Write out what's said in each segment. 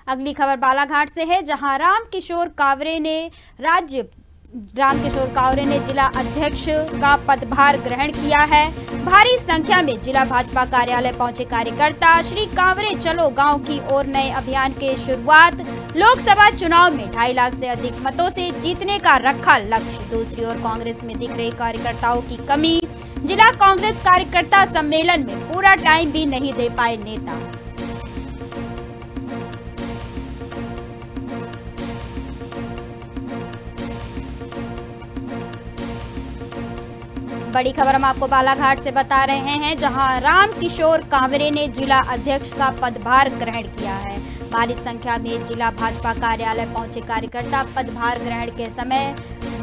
अगली खबर बालाघाट से है, जहां रामकिशोर कावरे ने जिला अध्यक्ष का पदभार ग्रहण किया है। भारी संख्या में जिला भाजपा कार्यालय पहुंचे कार्यकर्ता। श्री कावरे चलो गांव की ओर नए अभियान के शुरुआत। लोकसभा चुनाव में 2.5 लाख से अधिक मतों से जीतने का रखा लक्ष्य। दूसरी ओर कांग्रेस में दिख रही कार्यकर्ताओं की कमी। जिला कांग्रेस कार्यकर्ता सम्मेलन में पूरा टाइम भी नहीं दे पाए नेता। बड़ी खबर हम आपको बालाघाट से बता रहे हैं, जहां रामकिशोर कावरे ने जिला अध्यक्ष का पदभार ग्रहण किया है। भारी संख्या में जिला भाजपा कार्यालय पहुंचे कार्यकर्ता। पदभार ग्रहण के समय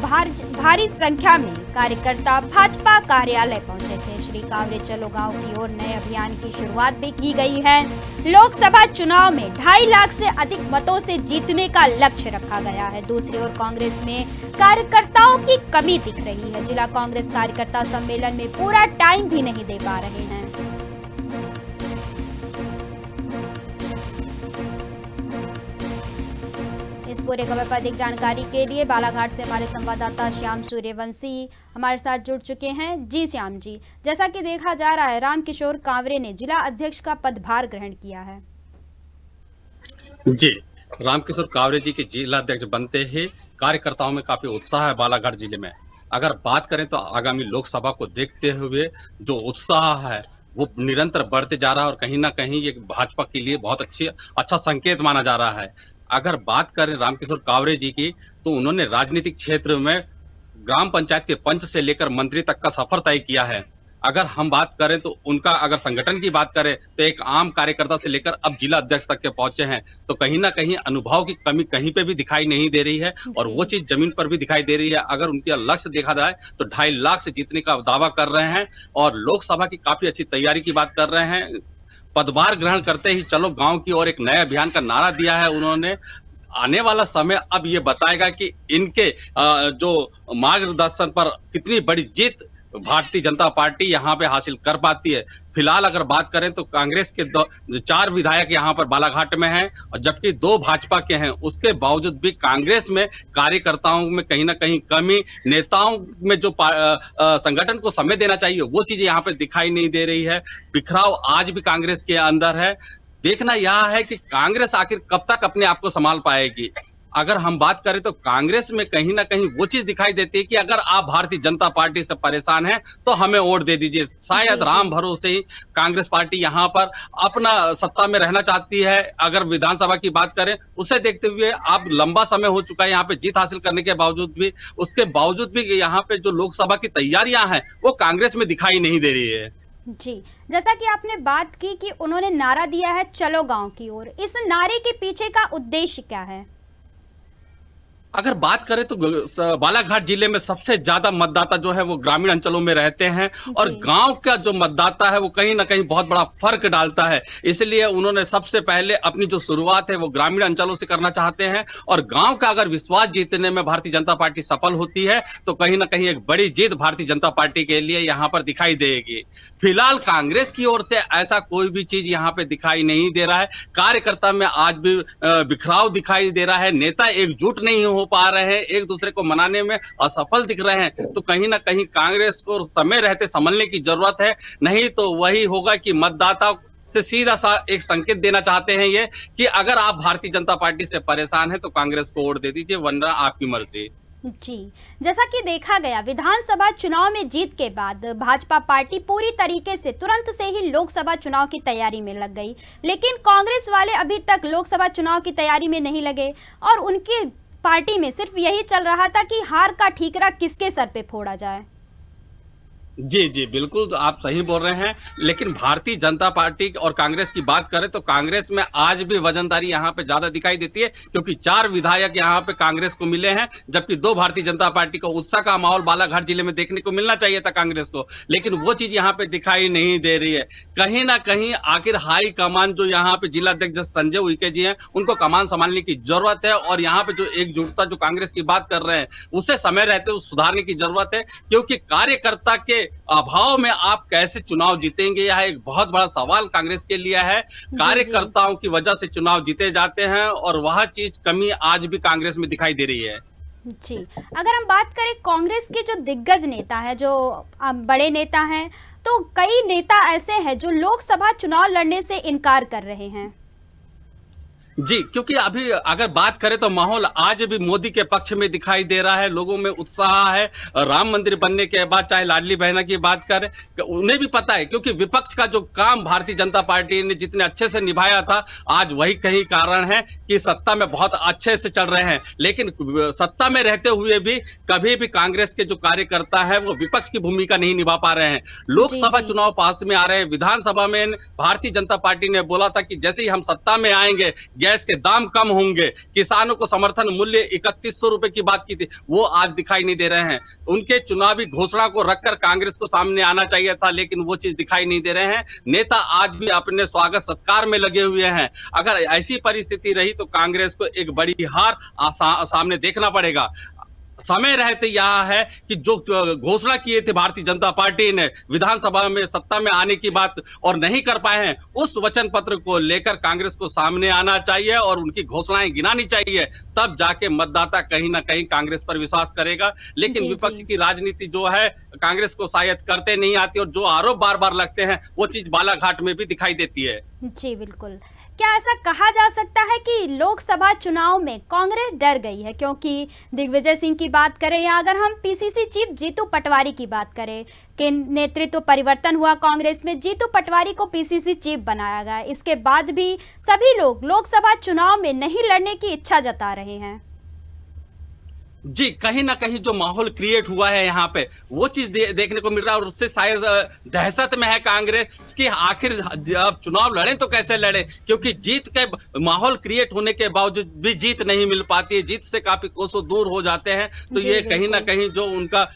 भारी संख्या में कार्यकर्ता भाजपा कार्यालय पहुंचे थे। श्री कावरे चलो गांव की ओर नए अभियान की शुरुआत भी की गई है। लोकसभा चुनाव में 2.5 लाख से अधिक मतों से जीतने का लक्ष्य रखा गया है। दूसरी ओर कांग्रेस में कार्यकर्ताओं की कमी दिख रही है। जिला कांग्रेस कार्यकर्ता सम्मेलन में पूरा टाइम भी नहीं दे पा रहे हैं। इस पूरे खबर पर अधिक जानकारी के लिए बालाघाट से हमारे संवाददाता श्याम सूर्यवंशी हमारे साथ जुड़ चुके हैं। जी श्याम जी, जैसा कि देखा जा रहा है, रामकिशोर कावरे ने जिला अध्यक्ष का पदभार ग्रहण किया है। जी, रामकिशोर कावरे जी के जिला अध्यक्ष बनते ही कार्यकर्ताओं में काफी उत्साह है बालाघाट जिले में। अगर बात करें तो आगामी लोकसभा को देखते हुए जो उत्साह है वो निरंतर बढ़ते जा रहा है और कहीं ना कहीं ये भाजपा के लिए बहुत अच्छा संकेत माना जा रहा है। अगर बात करें रामकिशोर कावरे जी की, तो उन्होंने राजनीतिक क्षेत्र में ग्राम पंचायत के पंच से लेकर मंत्री तक का सफर तय किया है। अगर हम बात करें तो उनका अगर संगठन की बात करें तो एक आम कार्यकर्ता से लेकर अब जिला अध्यक्ष तक के पहुंचे हैं। तो कहीं ना कहीं अनुभव की कमी कहीं पे भी दिखाई नहीं दे रही है और वो चीज जमीन पर भी दिखाई दे रही है। अगर उनका लक्ष्य देखा जाए तो 2.5 लाख से जीतने का दावा कर रहे हैं और लोकसभा की काफी अच्छी तैयारी की बात कर रहे हैं। पदभार ग्रहण करते ही चलो गांव की ओर एक नए अभियान का नारा दिया है उन्होंने। आने वाला समय अब ये बताएगा कि इनके जो मार्गदर्शन पर कितनी बड़ी जीत भारतीय जनता पार्टी यहाँ पे हासिल कर पाती है। फिलहाल अगर बात करें तो कांग्रेस के 4 विधायक यहाँ पर बालाघाट में हैं और जबकि 2 भाजपा के हैं। उसके बावजूद भी कांग्रेस में कार्यकर्ताओं में कहीं ना कहीं कमी, नेताओं में जो संगठन को समय देना चाहिए वो चीजें यहाँ पे दिखाई नहीं दे रही है। बिखराव आज भी कांग्रेस के अंदर है। देखना यह है कि कांग्रेस आखिर कब तक अपने आप को संभाल पाएगी। अगर हम बात करें तो कांग्रेस में कहीं ना कहीं वो चीज दिखाई देती है कि अगर आप भारतीय जनता पार्टी से परेशान हैं तो हमें वोट दे दीजिए। शायद राम भरोसे ही कांग्रेस पार्टी यहाँ पर अपना सत्ता में रहना चाहती है। अगर विधानसभा की बात करें उसे देखते हुए अब लंबा समय हो चुका है यहाँ पे जीत हासिल करने के बावजूद भी, उसके बावजूद भी यहाँ पे जो लोकसभा की तैयारियां हैं वो कांग्रेस में दिखाई नहीं दे रही है। जी, जैसा कि आपने बात की कि उन्होंने नारा दिया है चलो गांव की ओर, इस नारे के पीछे का उद्देश्य क्या है? अगर बात करें तो बालाघाट जिले में सबसे ज्यादा मतदाता जो है वो ग्रामीण अंचलों में रहते हैं और गांव का जो मतदाता है वो कहीं ना कहीं बहुत बड़ा फर्क डालता है। इसलिए उन्होंने सबसे पहले अपनी जो शुरुआत है वो ग्रामीण अंचलों से करना चाहते हैं और गांव का अगर विश्वास जीतने में भारतीय जनता पार्टी सफल होती है तो कहीं ना कहीं एक बड़ी जीत भारतीय जनता पार्टी के लिए यहाँ पर दिखाई देगी। फिलहाल कांग्रेस की ओर से ऐसा कोई भी चीज यहाँ पे दिखाई नहीं दे रहा है। कार्यकर्ता में आज भी बिखराव दिखाई दे रहा है। नेता एकजुट नहीं हो पा रहे हैं, एक दूसरे को मनाने में असफल दिख रहे हैं। तो कहीं ना कहीं कांग्रेस को समय रहते संभलने की जरूरत है, नहीं तो वही होगा कि मतदाता से सीधा सा एक संकेत देना चाहते हैं ये कि अगर आप भारतीय जनता पार्टी से परेशान हैं तो कांग्रेस को वोट दे दीजिए, वरना आपकी मर्जी। जी, जैसा कि देखा गया विधानसभा चुनाव में जीत के बाद भाजपा पार्टी पूरी तरीके से तुरंत से ही लोकसभा चुनाव की तैयारी में लग गई, लेकिन कांग्रेस वाले अभी तक लोकसभा चुनाव की तैयारी में नहीं लगे और उनकी पार्टी में सिर्फ यही चल रहा था कि हार का ठीकरा किसके सर पे फोड़ा जाए। जी जी बिल्कुल, तो आप सही बोल रहे हैं। लेकिन भारतीय जनता पार्टी और कांग्रेस की बात करें तो कांग्रेस में आज भी वजनदारी यहाँ पे ज्यादा दिखाई देती है, क्योंकि 4 विधायक यहाँ पे कांग्रेस को मिले हैं, जबकि 2 भारतीय जनता पार्टी को। उत्साह का माहौल बालाघाट जिले में देखने को मिलना चाहिए था कांग्रेस को, लेकिन वो चीज यहाँ पे दिखाई नहीं दे रही है। कहीं ना कहीं आखिर हाई कमान जो यहाँ पे जिला अध्यक्ष संजय उइके जी हैं, उनको कमान संभालने की जरूरत है और यहाँ पे जो एकजुटता जो कांग्रेस की बात कर रहे हैं उसे समय रहते सुधारने की जरूरत है, क्योंकि कार्यकर्ता के अभाव में आप कैसे चुनाव जीतेंगे, यह एक बहुत बड़ा सवाल कांग्रेस के लिए है। कार्यकर्ताओं की वजह से चुनाव जीते जाते हैं और वह चीज कमी आज भी कांग्रेस में दिखाई दे रही है। जी, अगर हम बात करें कांग्रेस के जो दिग्गज नेता है, जो बड़े नेता हैं, तो कई नेता ऐसे हैं जो लोकसभा चुनाव लड़ने से इनकार कर रहे हैं। जी, क्योंकि अभी अगर बात करें तो माहौल आज भी मोदी के पक्ष में दिखाई दे रहा है, लोगों में उत्साह है। राम मंदिर बनने के बाद चाहे लाडली बहना की बात करें, उन्हें भी पता है, क्योंकि विपक्ष का जो काम भारतीय जनता पार्टी ने जितने अच्छे से निभाया था, आज वही कहीं कारण है कि सत्ता में बहुत अच्छे से चल रहे हैं। लेकिन सत्ता में रहते हुए भी कभी भी कांग्रेस के जो कार्यकर्ता है वो विपक्ष की भूमिका नहीं निभा पा रहे हैं। लोकसभा चुनाव पास में आ रहे हैं, विधानसभा में भारतीय जनता पार्टी ने बोला था कि जैसे ही हम सत्ता में आएंगे गैस के दाम कम होंगे, किसानों को समर्थन मूल्य 3100 रुपए की बात की थी, वो आज दिखाई नहीं दे रहे हैं। उनके चुनावी घोषणा को रखकर कांग्रेस को सामने आना चाहिए था, लेकिन वो चीज दिखाई नहीं दे रहे हैं। नेता आज भी अपने स्वागत सत्कार में लगे हुए हैं। अगर ऐसी परिस्थिति रही तो कांग्रेस को एक बड़ी हार सामने देखना पड़ेगा। समय रहते यह है कि जो घोषणा किए थे भारतीय जनता पार्टी ने विधानसभा में सत्ता में आने की बात और नहीं कर पाए हैं, उस वचन पत्र को लेकर कांग्रेस को सामने आना चाहिए और उनकी घोषणाएं गिनानी चाहिए, तब जाके मतदाता कहीं ना कहीं कांग्रेस पर विश्वास करेगा। लेकिन विपक्ष की राजनीति जो है कांग्रेस को शायद करते नहीं आती और जो आरोप बार बार लगते हैं वो चीज बालाघाट में भी दिखाई देती है। जी बिल्कुल। क्या ऐसा कहा जा सकता है कि लोकसभा चुनाव में कांग्रेस डर गई है? क्योंकि दिग्विजय सिंह की बात करें या अगर हम पीसीसी चीफ जीतू पटवारी की बात करें कि नेतृत्व परिवर्तन हुआ कांग्रेस में, जीतू पटवारी को पीसीसी चीफ बनाया गया, इसके बाद भी सभी लोग लोकसभा चुनाव में नहीं लड़ने की इच्छा जता रहे हैं। जी, कहीं ना कहीं जो माहौल क्रिएट हुआ है यहाँ पे वो चीज देखने को मिल रहा है और उससे शायद दहशत में है कांग्रेस कि आखिर अब चुनाव लड़े तो कैसे लड़े, क्योंकि जीत के माहौल क्रिएट होने के बावजूद भी जीत नहीं मिल पाती है, जीत से काफी कोसों दूर हो जाते हैं। तो ये कहीं ना कहीं जो उनका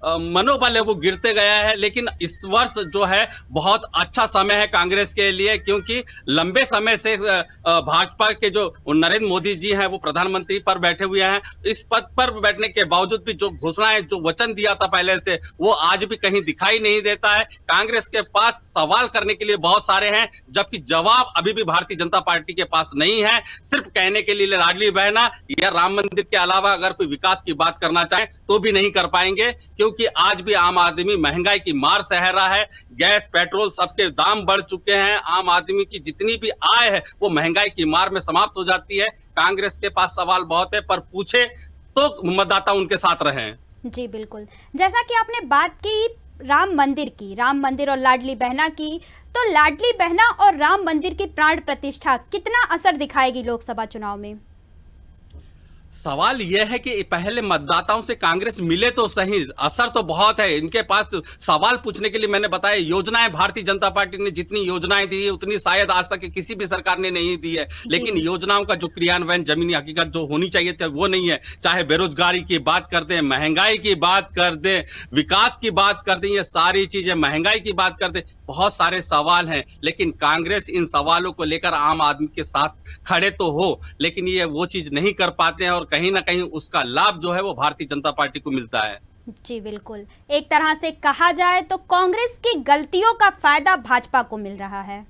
मनोबल है वो गिरते गया है। लेकिन इस वर्ष जो है बहुत अच्छा समय है कांग्रेस के लिए, क्योंकि लंबे समय से भाजपा के जो नरेंद्र मोदी जी हैं वो प्रधानमंत्री पर बैठे हुए हैं। इस पद पर बैठने के बावजूद भी जो घोषणाएं, जो वचन दिया था पहले से, वो आज भी कहीं दिखाई नहीं देता है। कांग्रेस के पास सवाल करने के लिए बहुत सारे हैं, जबकि जवाब अभी भी भारतीय जनता पार्टी के पास नहीं है। सिर्फ कहने के लिए लाडली बहना या राम मंदिर के अलावा अगर कोई विकास की बात करना चाहे तो भी नहीं कर पाएंगे, क्योंकि आज भी आम आदमी महंगाई की मार सह रहा है। गैस, पेट्रोल सबके दाम बढ़ चुके हैं। आम आदमी की जितनी भी आय है वो महंगाई की मार में समाप्त हो जाती है। कांग्रेस के पास सवाल बहुत है, पर पूछे तो मतदाता उनके साथ रहे। जी बिल्कुल। जैसा कि आपने बात की राम मंदिर और लाडली बहना की, तो लाडली बहना और राम मंदिर की प्राण प्रतिष्ठा कितना असर दिखाएगी लोकसभा चुनाव में? सवाल यह है कि पहले मतदाताओं से कांग्रेस मिले तो सही, असर तो बहुत है इनके पास। सवाल पूछने के लिए मैंने बताया, योजनाएं भारतीय जनता पार्टी ने जितनी योजनाएं दी है उतनी शायद आज तक किसी भी सरकार ने नहीं दी है। लेकिन योजनाओं का जो क्रियान्वयन जमीनी हकीकत जो होनी चाहिए थे वो नहीं है। चाहे बेरोजगारी की बात कर दें, महंगाई की बात कर दें, विकास की बात कर दें, ये सारी चीजें, महंगाई की बात कर दें, बहुत सारे सवाल हैं। लेकिन कांग्रेस इन सवालों को लेकर आम आदमी के साथ खड़े तो हो, लेकिन ये वो चीज नहीं कर पाते हैं और कहीं ना कहीं उसका लाभ जो है वो भारतीय जनता पार्टी को मिलता है। जी बिल्कुल। एक तरह से कहा जाए तो कांग्रेस की गलतियों का फायदा भाजपा को मिल रहा है।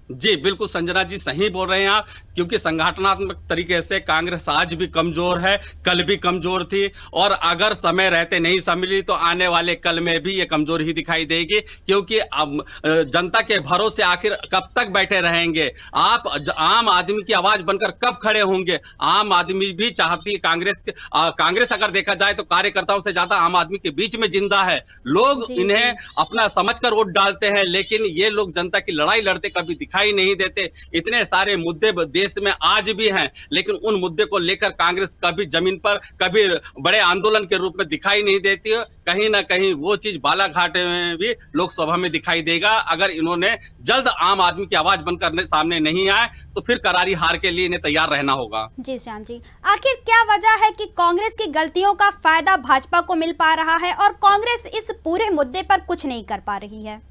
जी बिल्कुल संजना जी, सही बोल रहे हैं आप, क्योंकि संगठनात्मक तरीके से कांग्रेस आज भी कमजोर है, कल भी कमजोर थी, और अगर समय रहते नहीं संभली तो आने वाले कल में भी ये कमजोर ही दिखाई देगी। क्योंकि अब जनता के भरोसे आखिर कब तक बैठे रहेंगे? आप आम आदमी की आवाज बनकर कब खड़े होंगे? आम आदमी भी चाहती है कांग्रेस अगर देखा जाए तो कार्यकर्ताओं से ज्यादा आम आदमी के बीच में जिंदा है। लोग इन्हें अपना समझकर वोट डालते हैं, लेकिन ये लोग जनता की लड़ाई लड़ते कभी दिखाई नहीं देते। इतने सारे मुद्दे देश में आज भी हैं, लेकिन उन मुद्दे को लेकर कांग्रेस कभी जमीन पर, कभी बड़े आंदोलन के रूप में दिखाई नहीं देती है। कहीं ना कहीं वो चीज बालाघाट में भी लोकसभा में दिखाई देगा। अगर इन्होंने जल्द आम आदमी की आवाज बनकर सामने नहीं आए तो फिर करारी हार के लिए इन्हें तैयार रहना होगा। जी श्याम जी, आखिर क्या वजह है कि कांग्रेस की गलतियों का फायदा भाजपा को मिल पा रहा है और कांग्रेस इस पूरे मुद्दे पर कुछ नहीं कर पा रही है?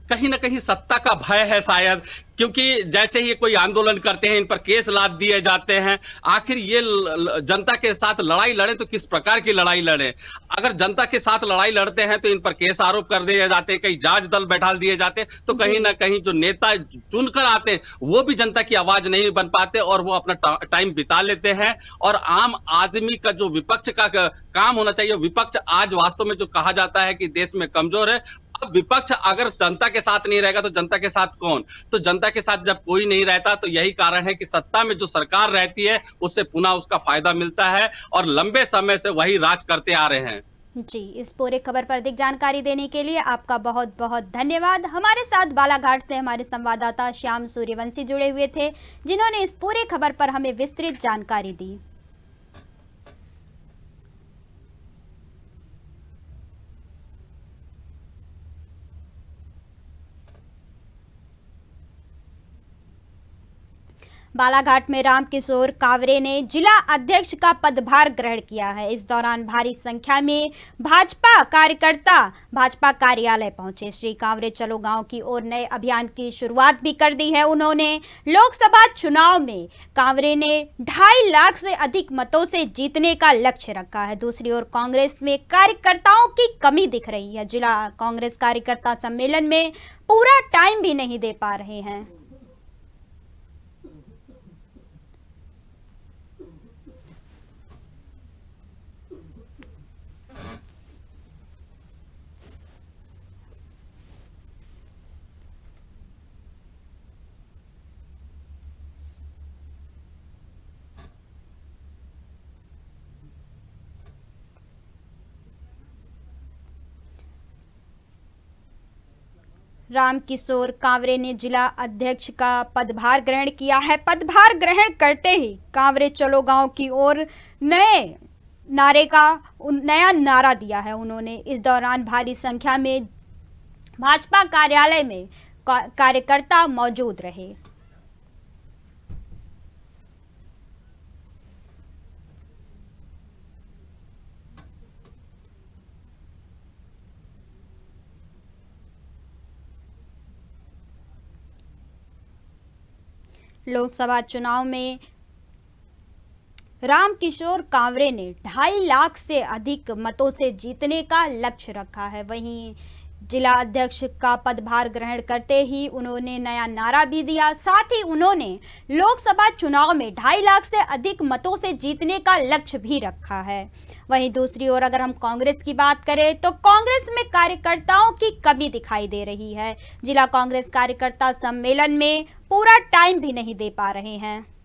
कहीं ना कहीं सत्ता का भय है शायद, क्योंकि जैसे ही कोई आंदोलन करते हैं इन पर केस लाद दिए जाते हैं। आखिर ये जनता के साथ लड़ाई लड़े तो किस प्रकार की लड़ाई लड़े? अगर जनता के साथ लड़ाई लड़ते हैं तो इन पर केस आरोप कर दिए जाते हैं, कई जांच दल बैठा दिए जाते हैं, तो कहीं ना कहीं जो नेता चुनकर आते हैं वो भी जनता की आवाज नहीं बन पाते और वो अपना टाइम बिता लेते हैं। और आम आदमी का जो विपक्ष का काम होना चाहिए, विपक्ष आज वास्तव में जो कहा जाता है कि देश में कमजोर है, अब विपक्ष अगर जनता के साथ नहीं रहेगा तो जनता के साथ कौन? तो जनता के साथ जब कोई नहीं रहता तो यही कारण है कि सत्ता में जो सरकार रहती है उससे पुनः उसका फायदा मिलता है और लंबे समय से वही राज करते आ रहे हैं। जी, इस पूरे खबर पर अधिक जानकारी देने के लिए आपका बहुत बहुत धन्यवाद। हमारे साथ बालाघाट से हमारे संवाददाता श्याम सूर्यवंशी जुड़े हुए थे, जिन्होंने इस पूरे खबर पर हमें विस्तृत जानकारी दी। बालाघाट में रामकिशोर कावरे ने जिला अध्यक्ष का पदभार ग्रहण किया है। इस दौरान भारी संख्या में भाजपा कार्यकर्ता भाजपा कार्यालय पहुंचे। श्री कावरे चलो गांव की ओर नए अभियान की शुरुआत भी कर दी है। उन्होंने लोकसभा चुनाव में कावरे ने 2.5 लाख से अधिक मतों से जीतने का लक्ष्य रखा है। दूसरी ओर कांग्रेस में कार्यकर्ताओं की कमी दिख रही है। जिला कांग्रेस कार्यकर्ता सम्मेलन में पूरा टाइम भी नहीं दे पा रहे हैं। रामकिशोर कावरे ने जिला अध्यक्ष का पदभार ग्रहण किया है। पदभार ग्रहण करते ही कावरे चलो गांव की ओर नया नारा दिया है उन्होंने। इस दौरान भारी संख्या में भाजपा कार्यालय में कार्यकर्ता मौजूद रहे। लोकसभा चुनाव में रामकिशोर कावरे ने 2.5 लाख से अधिक मतों से जीतने का लक्ष्य रखा है। वहीं जिला अध्यक्ष का पदभार ग्रहण करते ही उन्होंने नया नारा भी दिया। साथ ही उन्होंने लोकसभा चुनाव में 2.5 लाख से अधिक मतों से जीतने का लक्ष्य भी रखा है। वहीं दूसरी ओर अगर हम कांग्रेस की बात करें तो कांग्रेस में कार्यकर्ताओं की कमी दिखाई दे रही है। जिला कांग्रेस कार्यकर्ता सम्मेलन में पूरा टाइम भी नहीं दे पा रहे हैं।